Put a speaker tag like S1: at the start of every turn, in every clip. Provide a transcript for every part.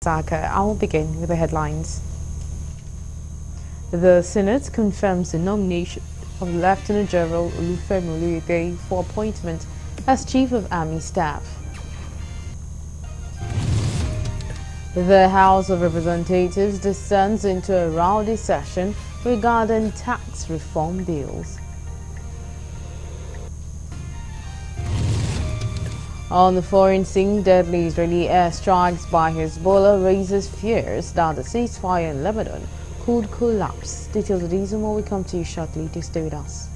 S1: Saka. I will begin with the headlines. The Senate confirms the nomination of Lieutenant General Olufemi Oluyede for appointment as Chief of Army Staff. The House of Representatives descends into a rowdy session regarding tax reform bills. On the foreign scene, deadly Israeli airstrikes by Hezbollah raises fears that the ceasefire in Lebanon could collapse. Details of these and more will come to you shortly. Do stay with us.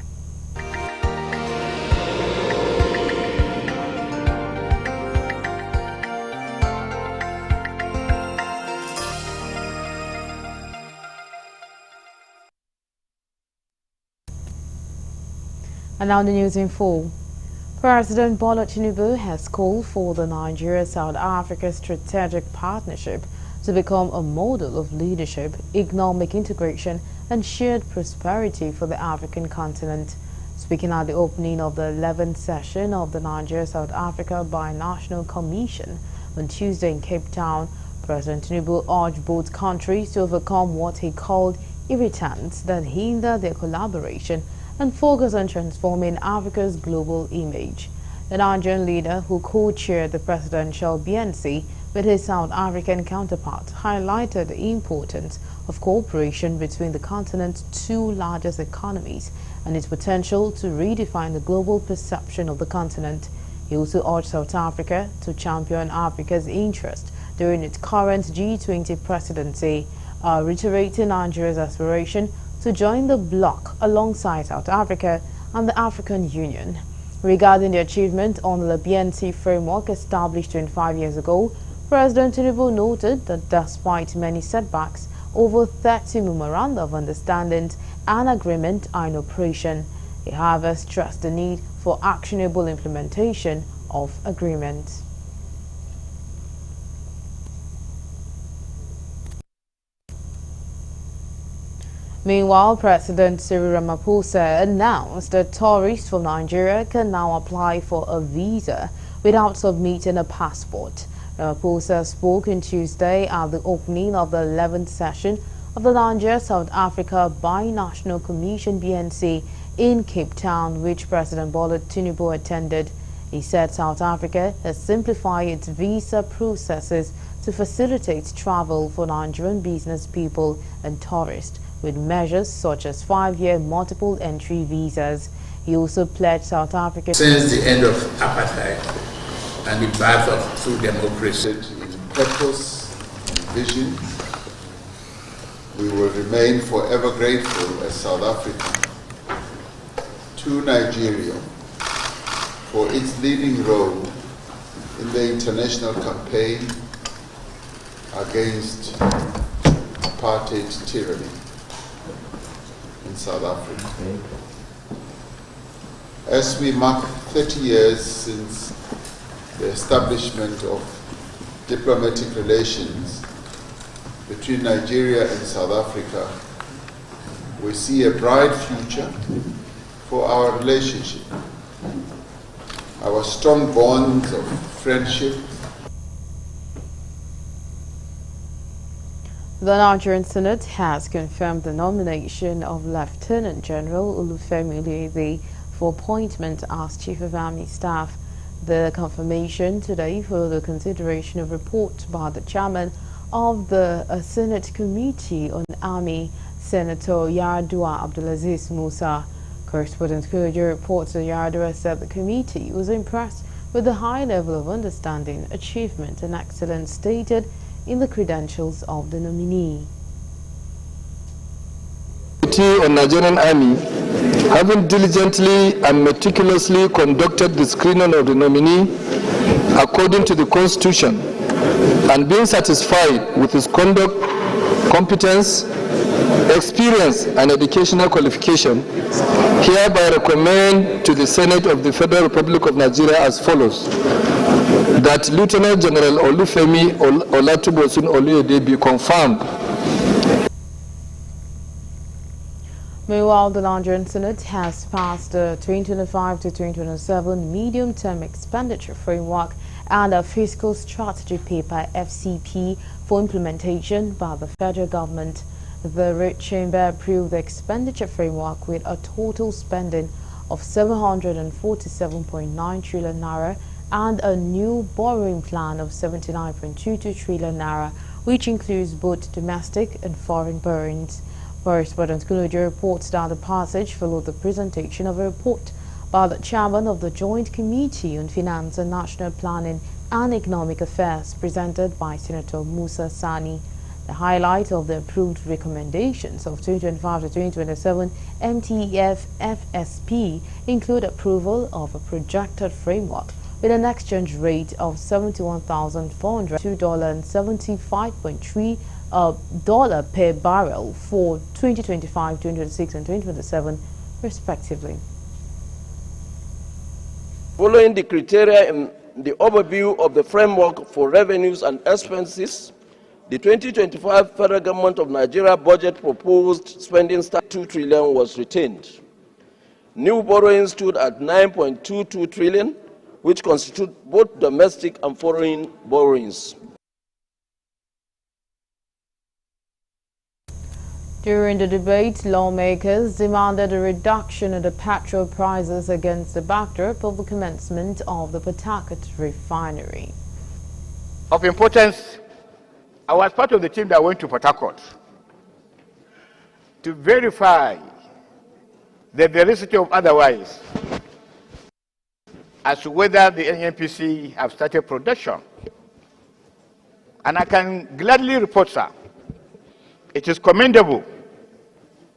S1: And now the news in full. President Bola Tinubu has called for the Nigeria-South Africa strategic partnership to become a model of leadership, economic integration and shared prosperity for the African continent. Speaking at the opening of the 11th session of the Nigeria-South Africa Binational Commission on Tuesday in Cape Town, President Tinubu urged both countries to overcome what he called irritants that hinder their collaboration and focus on transforming Africa's global image. The Nigerian leader, who co-chaired the presidential BNC with his South African counterpart, highlighted the importance of cooperation between the continent's two largest economies and its potential to redefine the global perception of the continent. He also urged South Africa to champion Africa's interest during its current G20 presidency, reiterating Nigeria's aspiration to join the bloc alongside South Africa and the African Union. Regarding the achievement on the BNC framework established 25 years ago, President Tinubu noted that despite many setbacks, over 30 memoranda of understandings and agreement are in operation. He, however, stressed the need for actionable implementation of agreements. Meanwhile, President Cyril Ramaphosa announced that tourists from Nigeria can now apply for a visa without submitting a passport. Ramaphosa spoke on Tuesday at the opening of the 11th session of the Nigeria-South Africa Binational Commission BNC in Cape Town, which President Bola Tinubu attended. He said South Africa has simplified its visa processes to facilitate travel for Nigerian business people and tourists, with measures such as 5-year multiple entry visas. He also pledged South Africa.
S2: Since the end of apartheid and the birth of true democracy,
S3: in purpose and vision, we will remain forever grateful as South Africa to Nigeria for its leading role in the international campaign against apartheid tyranny in South Africa. As we mark 30 years since the establishment of diplomatic relations between Nigeria and South Africa, we see a bright future for our relationship. Our strong bonds of friendship.
S1: The Nigerian Senate has confirmed the nomination of Lieutenant General Olufemi Oluyede for appointment as Chief of Army Staff. The confirmation today for the consideration of report by the chairman of the Senate Committee on Army, Senator Yaradua Abdulaziz Musa. Correspondent Kojo reports that Yaradua said the committee was impressed with the high level of understanding, achievement and excellence stated in the credentials of the nominee.
S4: On Nigerian Army, having diligently and meticulously conducted the screening of the nominee according to the Constitution and being satisfied with his conduct, competence, experience and educational qualification, hereby recommend to the Senate of the Federal Republic of Nigeria as follows: that Lieutenant General Olufemi Olatubosun Oluyede be confirmed.
S1: Meanwhile, the Nigerian Senate has passed the 2025 to 2027 medium-term expenditure framework and a Fiscal Strategy Paper (FCP) for implementation by the federal government. The Red Chamber approved the expenditure framework with a total spending of 747.9 trillion naira and a new borrowing plan of 79.22 trillion naira, which includes both domestic and foreign borrowings. Correspondent Kulojo reports that the passage followed the presentation of a report by the chairman of the Joint Committee on Finance and National Planning and Economic Affairs, presented by Senator Musa Sani. The highlight of the approved recommendations of 2025 to 2027 MTF FSP include approval of a projected framework with an exchange rate of $71,402.75.3 per barrel for 2025, 2026 and 2027 respectively.
S5: Following the criteria in the overview of the framework for revenues and expenses, the 2025 Federal Government of Nigeria budget proposed spending 2 trillion was retained. New borrowing stood at 9.22 trillion, which constitute both domestic and foreign borrowings.
S1: During the debate, lawmakers demanded a reduction in the petrol prices against the backdrop of the commencement of the Port Harcourt refinery.
S6: Of importance, I was part of the team that went to Port Harcourt to verify the veracity of otherwise as to whether the NNPC have started production. And I can gladly report, sir, it is commendable.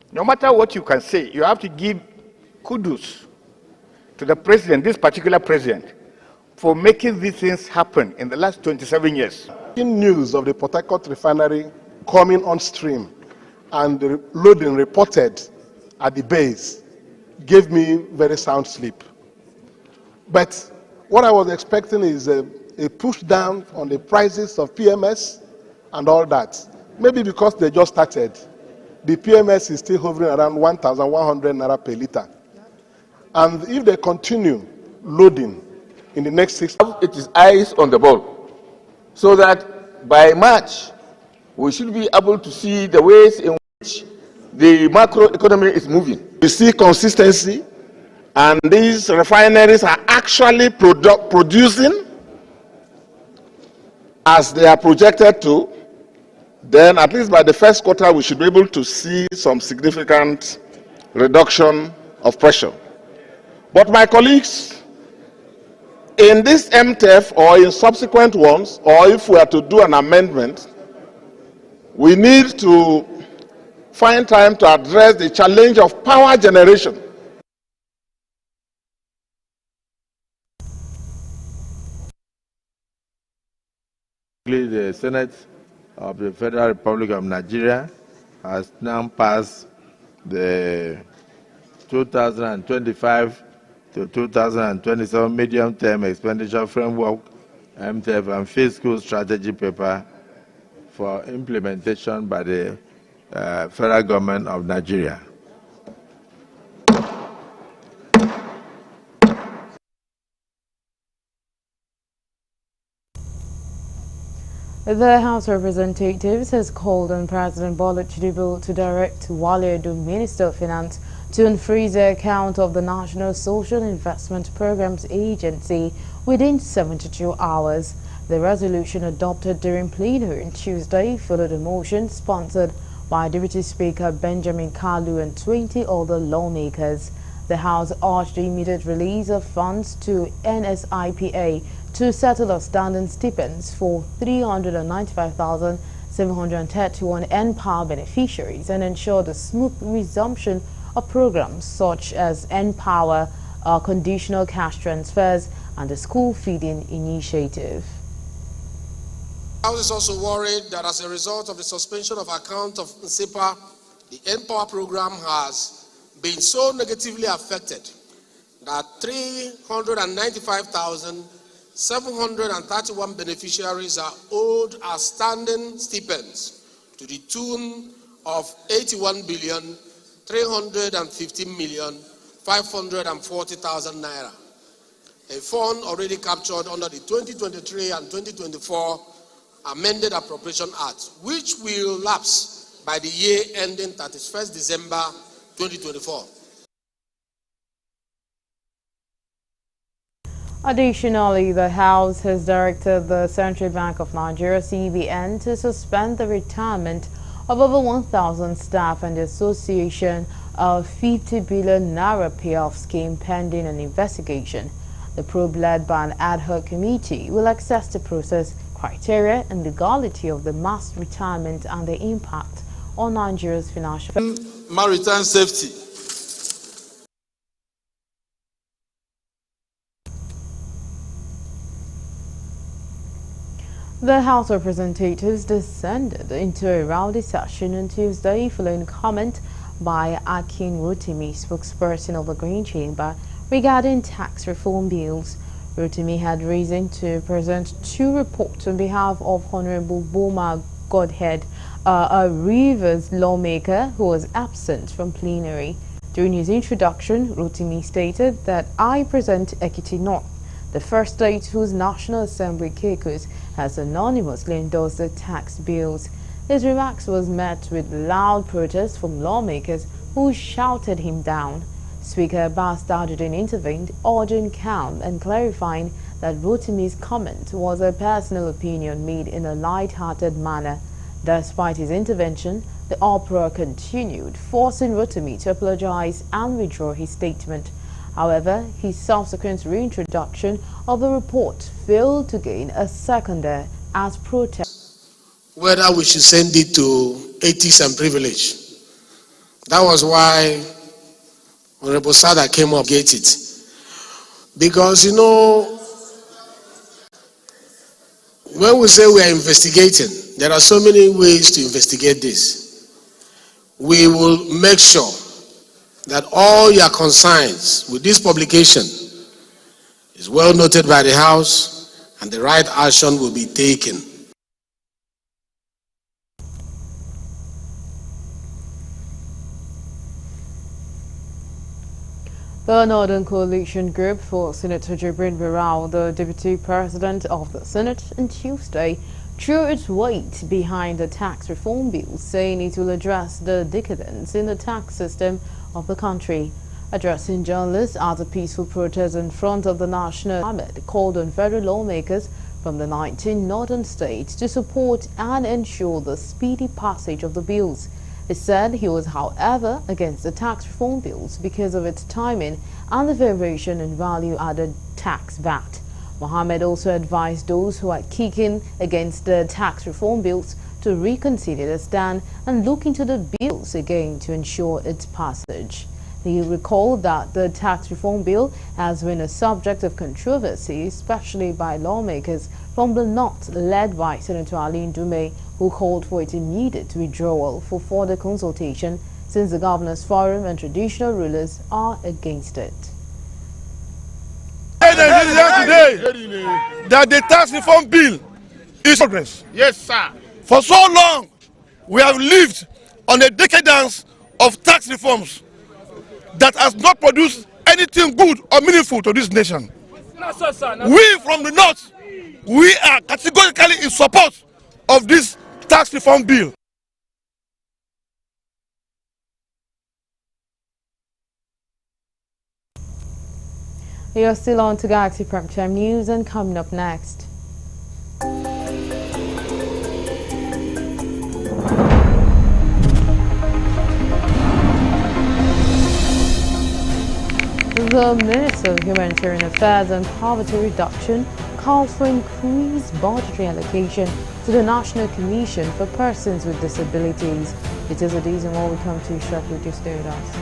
S6: No matter what you can say, you have to give kudos to the president, this particular president, for making these things happen in the last 27 years.
S7: News of the Port Harcourt refinery coming on stream and the loading reported at the base gave me very sound sleep. But what I was expecting is a push down on the prices of PMS and all that. Maybe because they just started, the PMS is still hovering around 1,100 naira per liter. And if they continue loading in the next 6 months,
S8: it is eyes on the ball, so that by March, we should be able to see the ways in which the macroeconomy is moving.
S7: We see consistency, and these refineries are actually producing as they are projected to. Then at least by the first quarter, we should be able to see some significant reduction of pressure. But my colleagues, in this MTF or in subsequent ones, or if we are to do an amendment, we need to find time to address the challenge of power generation.
S9: The Senate of the Federal Republic of Nigeria has now passed the 2025 to 2027 medium-term expenditure framework, MTF, and fiscal strategy paper for implementation by the Federal Government of Nigeria.
S1: The House of Representatives has called on President Bola Tinubu to direct Wale Edun, Minister of Finance, to unfreeze the account of the National Social Investment Programs Agency within 72 hours. The resolution adopted during plenary on Tuesday followed a motion sponsored by Deputy Speaker Benjamin Kalu and 20 other lawmakers. The House urged the immediate release of funds to NSIPA to settle outstanding stipends for 395,731 N-Power beneficiaries and ensure the smooth resumption of programs such as N-Power, conditional cash transfers, and the school feeding initiative.
S10: The House is also worried that as a result of the suspension of account of NSIPA, the N-Power program has been so negatively affected that 395,731 beneficiaries are owed outstanding stipends to the tune of 81,315,540,000 naira. a fund already captured under the 2023 and 2024 Amended Appropriation Act, which will lapse by the year ending 31st December 2024.
S1: Additionally, the House has directed the Central Bank of Nigeria (CBN) to suspend the retirement of over 1,000 staff and the association of 50 billion naira payoff scheme pending an investigation. The probe, led by an ad hoc committee, will assess the process, criteria and legality of the mass retirement and the impact on Nigeria's financial
S10: maritime safety.
S1: The House of Representatives descended into a rowdy session on Tuesday following comment by Akin Rotimi, spokesperson of the Green Chamber, regarding tax reform bills. Rotimi had reason to present two reports on behalf of Honorable Boma Godhead, a Rivers lawmaker who was absent from plenary. During his introduction, Rotimi stated that I present Ekiti North, the first state whose National Assembly caucus has anonymously endorsed the tax bills. His remarks was met with loud protests from lawmakers who shouted him down. Speaker Abbas Tajuddin intervened, urging calm and clarifying that Rotimi's comment was a personal opinion made in a light-hearted manner. Despite his intervention, the uproar continued, forcing Rotimi to apologize and withdraw his statement. However, his subsequent reintroduction of the report failed to gain a seconder as protest.
S10: Whether we should send it to ethics and privilege. That was why Honorable Sada came up get it. Because, you know, when we say we are investigating, there are so many ways to investigate this. We will make sure that all your concerns with this publication is well noted by the House and the right action will be taken.
S1: The Northern Coalition Group for Senator Jibrin Barau, the Deputy President of the Senate, on Tuesday threw its weight behind the tax reform bill, saying it will address the decadence in the tax system of the country. Addressing journalists at a peaceful protest in front of the National Ahmed called on federal lawmakers from the 19 northern states to support and ensure the speedy passage of the bills. He said he was, however, against the tax reform bills because of its timing and the variation in value-added tax VAT. Mohammed also advised those who are kicking against the tax reform bills to reconsider their stand and look into the bills again to ensure its passage. He recalled that the tax reform bill has been a subject of controversy, especially by lawmakers from the North, led by Senator Ali Ndume, who called for its immediate withdrawal for further consultation since the Governors Forum and traditional rulers are against it.
S11: Today that the tax reform bill is progress.
S6: Yes, sir.
S11: For so long, we have lived on a decadence of tax reforms that has not produced anything good or meaningful to this nation. We from the North, we are categorically in support of this tax reform bill.
S1: You're still on to Galaxy Prime Time News, and coming up next. The Minister of Humanitarian Affairs and Poverty Reduction called for increased budgetary allocation to the National Commission for Persons with Disabilities. It is a days and more we come to shortly. Just stay with us.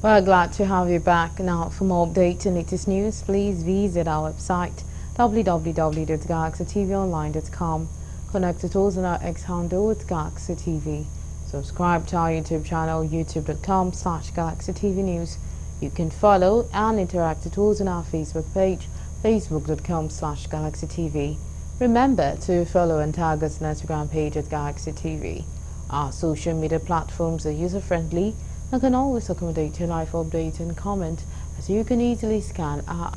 S1: We're glad to have you back. Now, for more updates and latest news, please visit our website www.galaxytvonline.com. Connect to us on our X handle with Galaxy TV. Subscribe to our YouTube channel, youtube.com/GalaxyTVNews. You can follow and interact with us on our Facebook page, facebook.com/GalaxyTV. Remember to follow and tag us on Instagram page at Galaxy TV. Our social media platforms are user-friendly and can always accommodate your live update and comment, as you can easily scan our.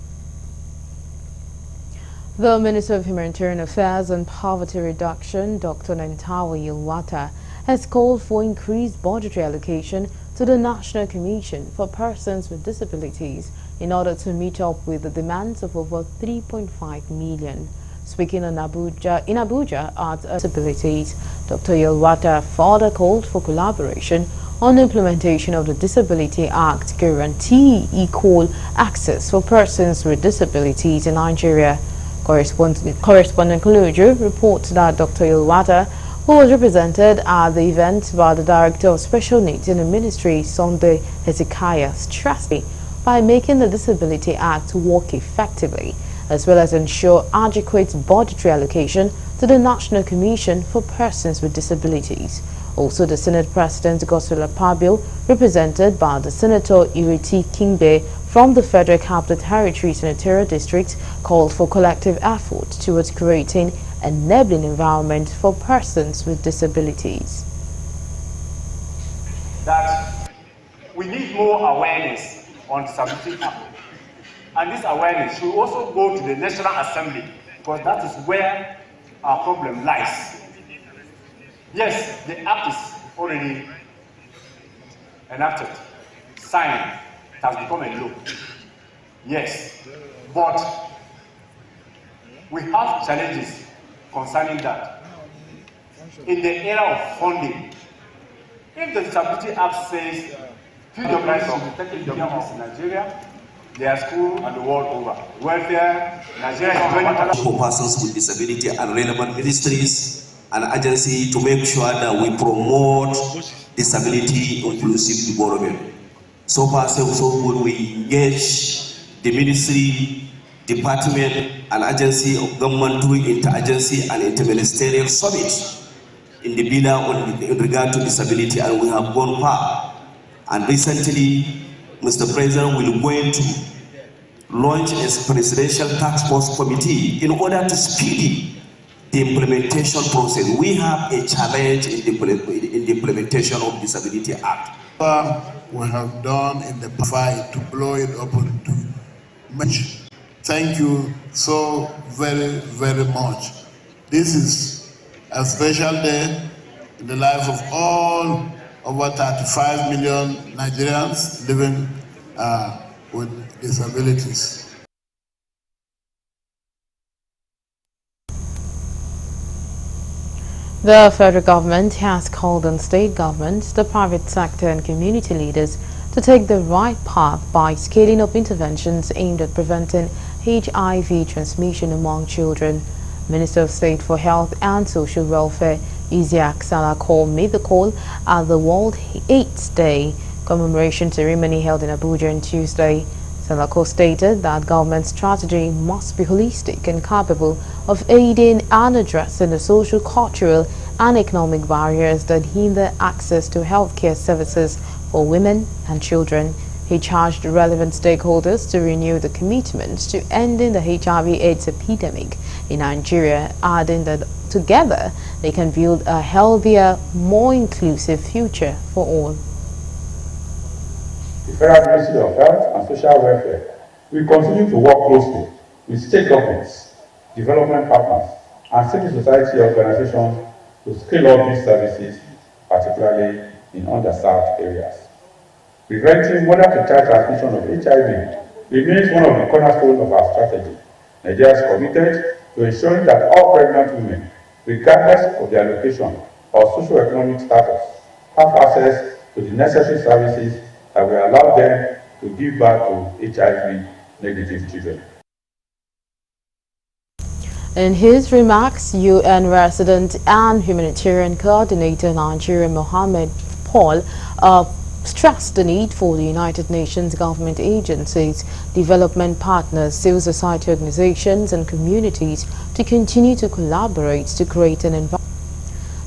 S1: The Minister of Humanitarian Affairs and Poverty Reduction, Dr. Nentawe Yilwata, has called for increased budgetary allocation to the National Commission for Persons with Disabilities in order to meet up with the demands of over 3.5 million. Speaking in Abuja at Disabilities, Dr. Yilwata further called for collaboration on implementation of the Disability Act guarantee equal access for persons with disabilities in Nigeria. Correspondent Kuluju reports that Dr. Yilwata, who was represented at the event by the Director of Special Needs in the Ministry, Sunday Hezekiah, stressed by making the Disability Act work effectively, as well as ensure adequate budgetary allocation to the National Commission for Persons with Disabilities. Also, the Senate President Godswill Akpabio, represented by the Senator Ireti Kingbe from the Federal Capital Territory Senatorial District, called for collective effort towards creating an enabling environment for persons with disabilities.
S12: That we need more awareness on disability act. And this awareness should also go to the National Assembly, because that is where our problem lies. Yes, the act is already enacted, signed, it has become a law. Yes, but we have challenges concerning that. In the era of funding, if the Disability Act says PWI should be taken care of in Nigeria, their school and the world over. Welfare, Nigeria is doing
S13: for persons with disability and relevant ministries and agency to make sure that we promote disability inclusive development. So far, so good. We engage the ministry, department, and agency of government doing interagency and interministerial summit in the BINA in regard to disability, and we have gone far. And recently, Mr. President will going to launch a presidential task force committee in order to speed the implementation process. We have a challenge in the implementation of Disability Act.
S14: We have done in the fight to blow it open to much. Thank you so very, very much. This is a special day in the life of all over 35 million Nigerians living with disabilities.
S1: The federal government has called on state governments, the private sector and community leaders to take the right path by scaling up interventions aimed at preventing HIV transmission among children. Minister of State for Health and Social Welfare, Isiaq Salako, made the call at the World AIDS Day commemoration ceremony held in Abuja on Tuesday. Salako stated that government strategy must be holistic and capable of aiding and addressing the social, cultural and economic barriers that hinder access to healthcare services for women and children. He charged relevant stakeholders to renew the commitment to ending the HIV/AIDS epidemic in Nigeria, adding that together they can build a healthier, more inclusive future for all.
S15: The Federal Ministry of Health and Social Welfare will continue to work closely with state governments, development partners, and civil society organizations to scale up these services, particularly in underserved areas. Preventing mother-to-child transmission of HIV remains one of the cornerstones of our strategy. Nigeria is committed to ensuring that all pregnant women, regardless of their location or socio-economic status, have access to the necessary services that will allow them to give birth to HIV-negative children.
S1: In his remarks, UN resident and humanitarian coordinator Nigeria Mohammed Paul stressed the need for the United Nations government agencies, development partners, civil society organizations and communities to continue to collaborate to create an environment.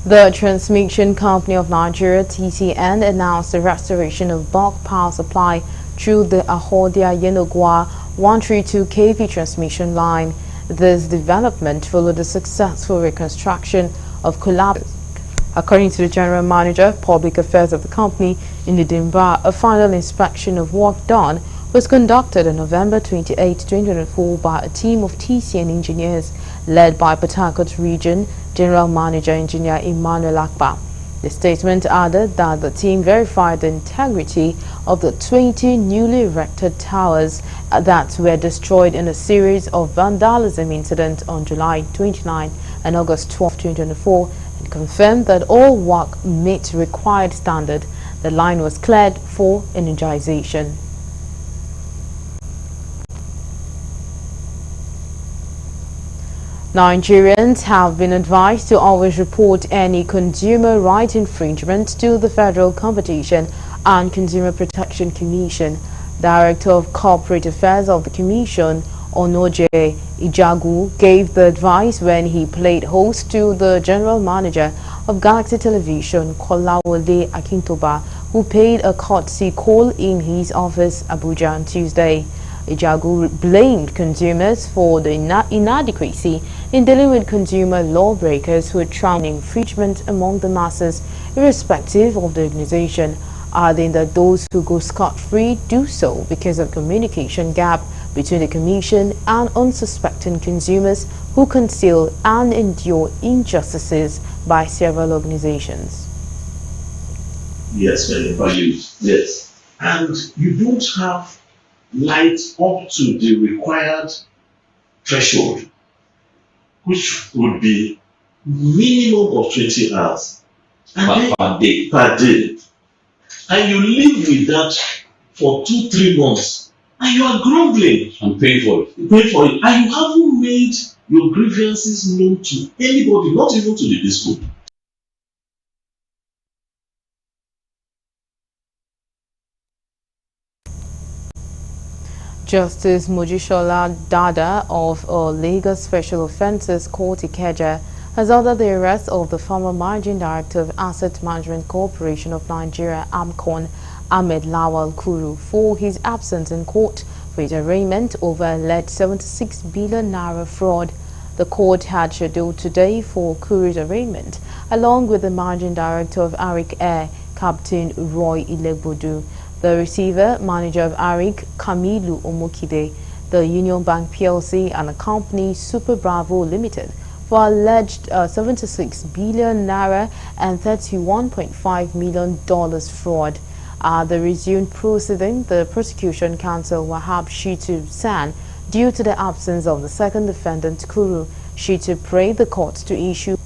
S1: The Transmission Company of Nigeria, TCN, announced the restoration of bulk power supply through the Ahodia-Yenogwa 132 kV transmission line. This development followed the successful reconstruction of collaborators. According to the General Manager, Public Affairs of the company in Idimba, a final inspection of work done was conducted on November 28, 2024 by a team of TCN engineers led by Port Harcourt Region General Manager Engineer Emmanuel Akpa. The statement added that the team verified the integrity of the 20 newly erected towers that were destroyed in a series of vandalism incidents on July 29 and August 12, 2024, and confirmed that all work met required standard. The line was cleared for energization. Nigerians have been advised to always report any consumer right infringement to the Federal Competition and Consumer Protection Commission. Director of Corporate Affairs of the Commission, Onoje Ijagu, gave the advice when he played host to the General Manager of Galaxy Television, Kolawole Akintoba, who paid a courtesy call in his office, Abuja, on Tuesday. Ijagu blamed consumers for the inadequacy in dealing with consumer lawbreakers who are trying infringement among the masses, irrespective of the organization, adding that those who go scot-free do so because of communication gap between the Commission and unsuspecting consumers who conceal and endure injustices by several organizations.
S16: Yes, very valued. Yes. And you don't have light up to the required threshold, which would be minimum of 20 hours per day. And you live with that for 2-3 months, and you are grumbling and paying for it. And you haven't made your grievances known to anybody, not even to the disco.
S1: Justice Mojisola Dada of Lagos Special Offences Court Ikeja has ordered the arrest of the former Managing Director of Asset Management Corporation of Nigeria, AMCON, Ahmed Lawal Kuru, for his absence in court for his arraignment over alleged 76 billion naira fraud. The court had scheduled today for Kuru's arraignment, along with the Managing Director of Arik Air, Captain Roy Ilegbodu, the receiver manager of Arik, Kamilu Omokide, the Union Bank PLC, and the company Super Bravo Limited for alleged 76 billion naira and $31.5 million fraud. The resumed proceeding, the prosecution counsel Wahab Shitu San, due to the absence of the second defendant Kuru, Shitu prayed the court to issue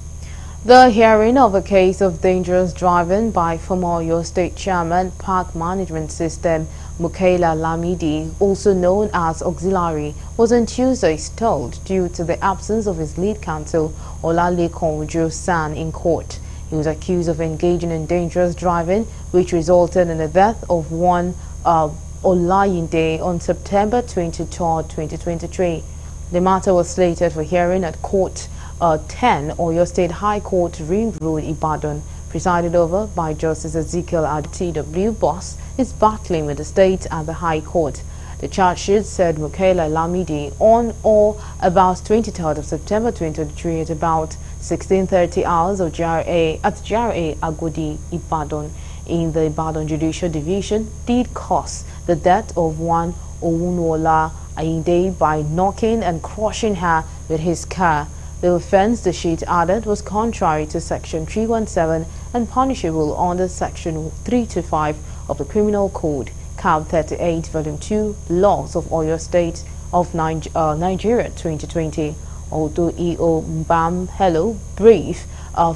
S1: the hearing of a case of dangerous driving by former Oyo State Chairman, Park Management System, Mukaila Lamidi, also known as Auxiliary, was on Tuesday stalled due to the absence of his lead counsel, Olalekan Ujo San, in court. He was accused of engaging in dangerous driving, which resulted in the death of one Olayinde on September 23, 2023. The matter was slated for hearing at Court 10, Oyo State High Court, Ring Road, Ibadan, presided over by Justice Ezekiel TW Boss, is battling with the state at the High Court. The charge sheet said Mukaila Lamidi on or about 23rd of September 2023 at about 16:30 hours of GRA at GRA Agodi, Ibadan, in the Ibadan Judicial Division, did cause the death of one Owunola Ayinde by knocking and crushing her with his car. The offense, the sheet added, was contrary to Section 317 and punishable under Section 325 of the Criminal Code, Cap 38, Volume 2, Laws of Oyo State of Nigeria 2020. Although E.O. Mbam Hello briefed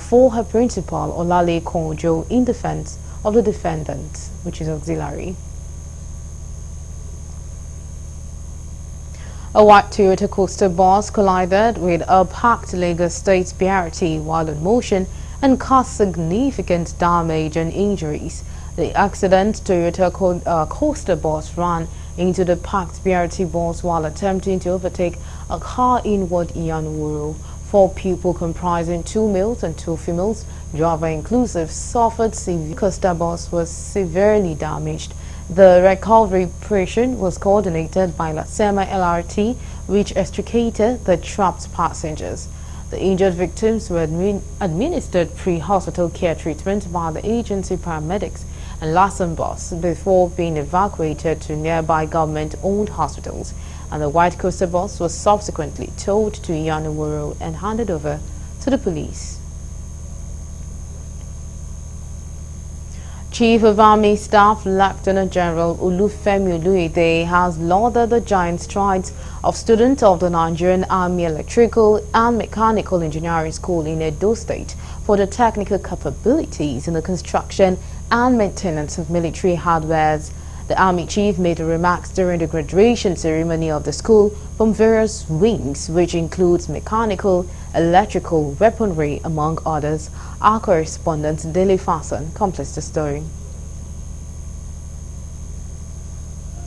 S1: for her principal, Olalekan Ujo, in defense of the defendant, which is auxiliary. A white Toyota Coaster bus collided with a parked Lagos State BRT while in motion and caused significant damage and injuries. The accident, Toyota Coaster bus ran into the parked BRT bus while attempting to overtake a car in Ward Iyanwuru. 4 people comprising 2 males and 2 females, driver inclusive, suffered severe. Coaster bus was severely damaged. The recovery operation was coordinated by Lasema LRT, which extricated the trapped passengers. The injured victims were administered pre-hospital care treatment by the agency paramedics and Lassen bus before being evacuated to nearby government-owned hospitals, and the white coaster bus was subsequently towed to Iyanwuru and handed over to the police. Chief of Army Staff Lieutenant General Olufemi Oluide has lauded the giant strides of students of the Nigerian Army Electrical and Mechanical Engineering School in Edo State for the technical capabilities in the construction and maintenance of military hardwares. The Army Chief made the remarks during the graduation ceremony of the school from various wings, which includes mechanical, electrical, weaponry, among others. Our correspondent Dele Fasan completes the story.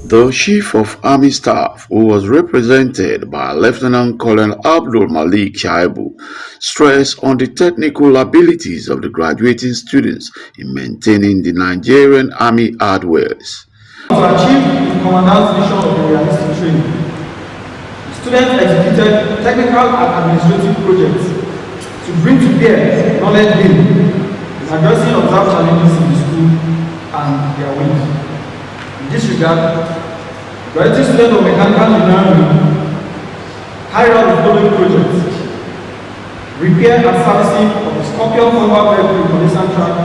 S17: The Chief of Army Staff, who was represented by Lieutenant Colonel Abdul Malik Shaibu, stressed on the technical abilities of the graduating students in maintaining the Nigerian Army hardwares.
S18: To achieve the Commandant's vision of the realistic training, students executed technical and administrative projects to bring to bear knowledge gained in addressing observed challenges in the school and their wings. In this regard, graduate students of mechanical engineering carried out the following projects: repair and servicing of the Scorpion forward vehicle reconnaissance track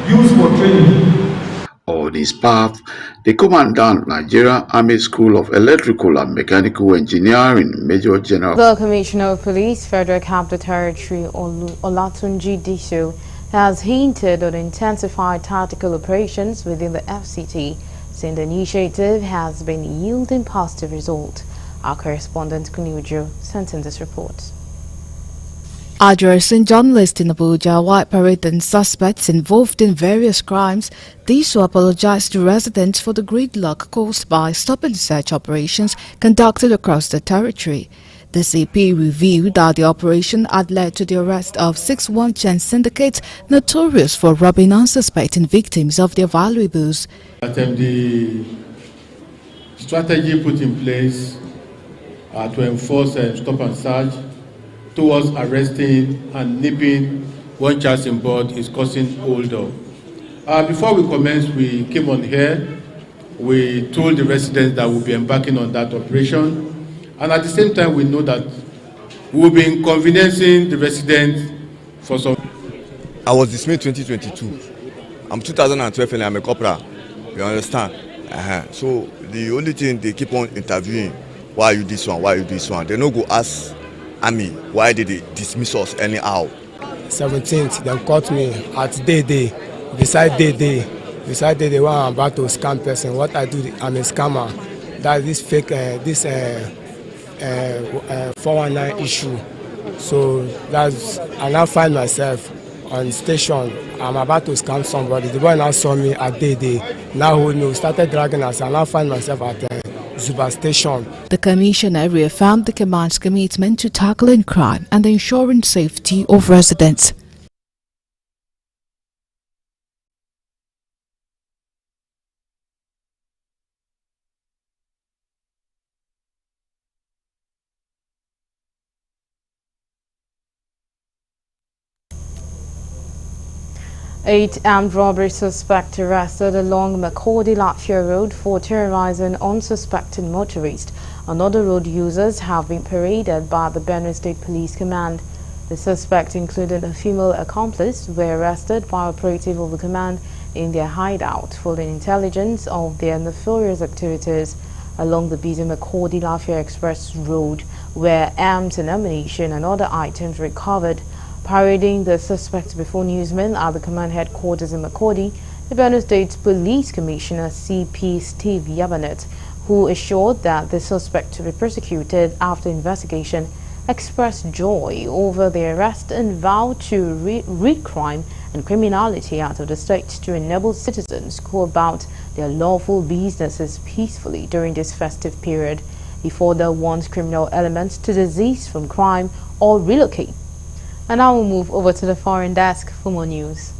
S18: used for training.
S17: On his path, the Commandant, Nigerian Army School of Electrical and Mechanical Engineering, Major General.
S1: The Commissioner of Police, Federal Capital Territory, Olatunji Diso, has hinted on intensified tactical operations within the FCT, saying the initiative has been yielding positive results. Our correspondent Kunujo sent in this report.
S19: Addressing journalists in Abuja while parading suspects involved in various crimes, these who apologized to residents for the gridlock caused by stop-and-search operations conducted across the territory. The CP revealed that the operation had led to the arrest of 6 one-chain syndicates notorious for robbing unsuspecting victims of their valuables.
S20: The strategy put in place to enforce stop-and-search towards arresting and nipping one child on board is causing hold up. Before we commenced, we came on here. We told the residents that we'll be embarking on that operation. And at the same time, we know that we'll be inconveniencing the residents for some.
S21: I was dismissed in 2022. I'm 2012 and I'm a corporal. You understand? So the only thing they keep on interviewing, why you this one, why you this one. They don't go ask Army, why did they dismiss us anyhow?
S22: 17th, they caught me at Day, beside Day, when I'm about to scam person. What I do, I'm a scammer. That this fake, 419 issue. So I now find myself on station. I'm about to scam somebody. The boy now saw me at Day. Now who started dragging us. I now find myself at Zuba Station.
S19: The Commissioner reaffirmed the command's commitment to tackling crime and ensuring safety of residents.
S1: Eight armed robbery suspects arrested along Makurdi-Lafia Road for terrorizing unsuspecting motorists. Another road users have been paraded by the Benue State Police Command. The suspect, including a female accomplice, were arrested by operative of the command in their hideout following intelligence of their nefarious activities along the busy Makurdi-Lafia Express Road, where arms and ammunition and other items recovered. Parading the suspect before newsmen at the command headquarters in Makurdi, the Benue State Police Commissioner CP Steve Yabanet, who assured that the suspect to be prosecuted after investigation expressed joy over the arrest and vowed to rid crime and criminality out of the state to enable citizens go about their lawful businesses peacefully during this festive period. He further warns criminal elements to desist from crime or relocate. And now we'll move over to the foreign desk for more news.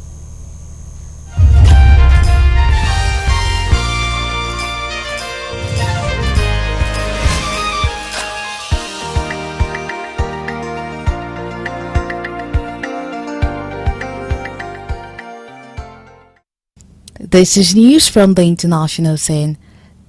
S19: This is news from the international scene.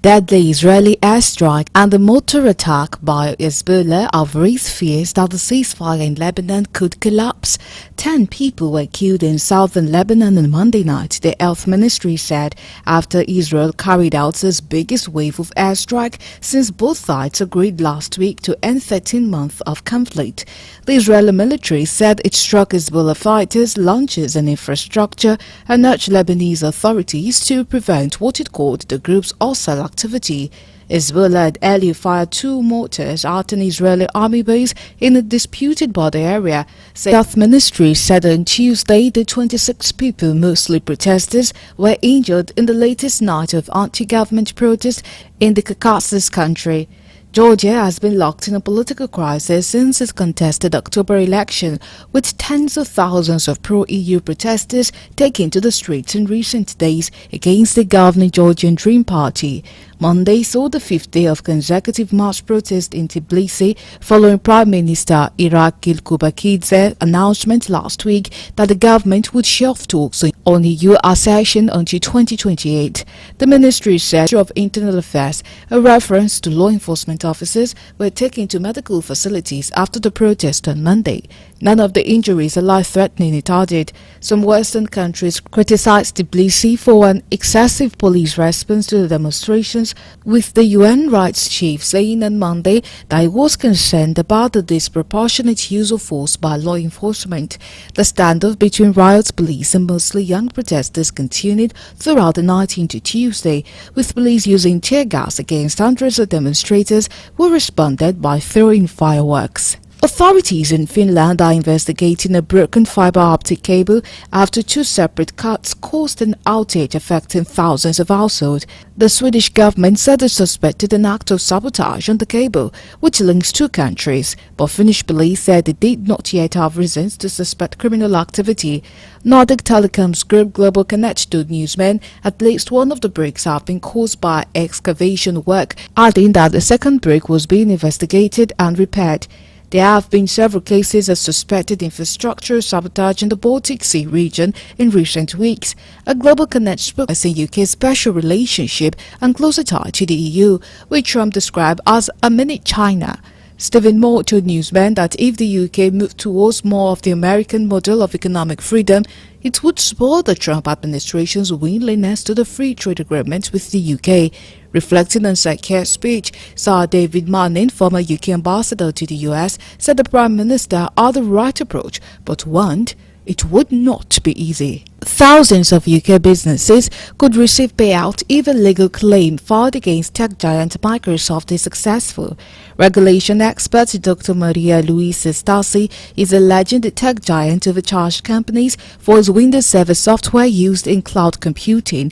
S19: Deadly Israeli airstrike and the mortar attack by Hezbollah have raised fears that the ceasefire in Lebanon could collapse. 10 people were killed in southern Lebanon on Monday night, the health ministry said, after Israel carried out its biggest wave of airstrike since both sides agreed last week to end 13 months of conflict. The Israeli military said it struck Hezbollah fighters, launches and infrastructure and urged Lebanese authorities to prevent what it called the group's hostile activity. Hezbollah had earlier fired 2 mortars at an Israeli army base in a disputed border area. The health ministry said on Tuesday the 26 people, mostly protesters, were injured in the latest night of anti-government protests in the Caucasus country. Georgia has been locked in a political crisis since its contested October election, with tens of thousands of pro-EU protesters taking to the streets in recent days against the governing Georgian Dream Party. Monday saw the 5th day of consecutive mass protest in Tbilisi following Prime Minister Irakli Kubakidze's announcement last week that the government would shelve talks on EU accession until 2028. The ministry said of Internal Affairs, a reference to law enforcement officers, were taken to medical facilities after the protest on Monday. None of the injuries are life-threatening, it added. Some Western countries criticized Tbilisi for an excessive police response to the demonstrations, with the UN rights chief saying on Monday that he was concerned about the disproportionate use of force by law enforcement. The standoff between riot police and mostly young protesters continued throughout the night into Tuesday, with police using tear gas against hundreds of demonstrators who responded by throwing fireworks. Authorities in Finland are investigating a broken fiber optic cable after 2 separate cuts caused an outage affecting thousands of households. The Swedish government said it suspected an act of sabotage on the cable, which links 2 countries, but Finnish police said it did not yet have reasons to suspect criminal activity. Nordic Telecoms Group Global Connect told newsmen at least one of the breaks have been caused by excavation work, adding that the second break was being investigated and repaired. There have been several cases of suspected infrastructure sabotage in the Baltic Sea region in recent weeks. A Global Connect spoke as the UK's special relationship and closer tie to the EU, which Trump described as a mini China. Stephen Moore told newsmen that if the UK moved towards more of the American model of economic freedom, it would spoil the Trump administration's willingness to the free trade agreement with the UK. Reflecting on Sakir's speech, Sir David Manning, former UK ambassador to the US, said the Prime Minister had the right approach, but warned it would not be easy. Thousands of UK businesses could receive payout if a legal claim filed against tech giant Microsoft is successful. Regulation expert Dr. Maria Luisa Stasi is alleging the tech giant overcharged companies for its Windows Server software used in cloud computing.